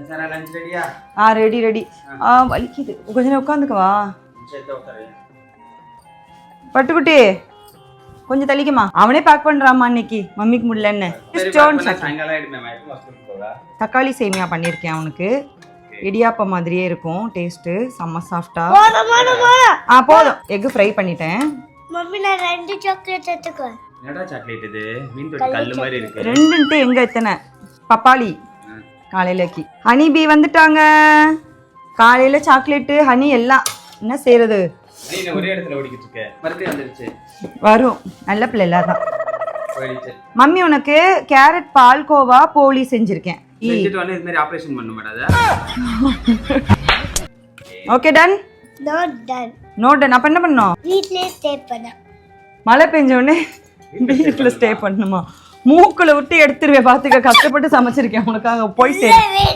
சரா lunch ரெடியா? Ready ready. வலிக்குது, கொஞ்ச நேரம் உட்காந்துக்கவா. பட்டுக்குட்டி கொஞ்சம் தள்ளிக்குமா. அவனே பேக் பண்றாமா இன்னைக்கு, மம்மிக்கு முடியலன்னு. தக்காளி சேமியா பண்ணியிருக்கேன் அவனுக்கு. இடியாப்ப மாதிரியே இருக்கும், டேஸ்ட்டு செம்ம சாஃப்டா. போதும். எக் ஃப்ரை பண்ணிட்டேன். மம்மி நான் 2 சாக்லேட் எடுத்துக்கறேன். என்னடா சாக்லேட் இது? மீன் தொட்டி கல்லு மாதிரி இருக்கு. 2ன்ட்டு எங்க எத்தனை? பப்பாளி காலையிலக்கு. ஹனி பீ வந்துட்டாங்க. காலையில சாக்லேட்டு ஹனி எல்லாம். என்ன செய்யறது? நீ ஒரே இடத்துல ஓடிக்கிட்டு இருக்க. மறுபடியும் வந்துருச்சு. வரும், நல்ல பிள்ளை இல்லாதான். போயிடுச்சு. மம்மி உனக்கு கேரட் பால்கோவா போலி செஞ்சிருக்கேன். செஞ்சுட்டு வந்து இது மாதிரி ஆபரேஷன் பண்ண மாட்டாதா? Okay done. Not done. No done. அப்ப என்ன பண்ணோம்? வீட்லயே ஸ்டே பண்ண. மழை பெஞ்ச உடனே வீட்டுல ஸ்டே பண்ணுமா? மூக்குல விட்டு எடுத்துருவேன் பாத்துக்க. கஷ்டப்பட்டு சமைச்சிருக்கேன் உனக்காக. போய் சரி.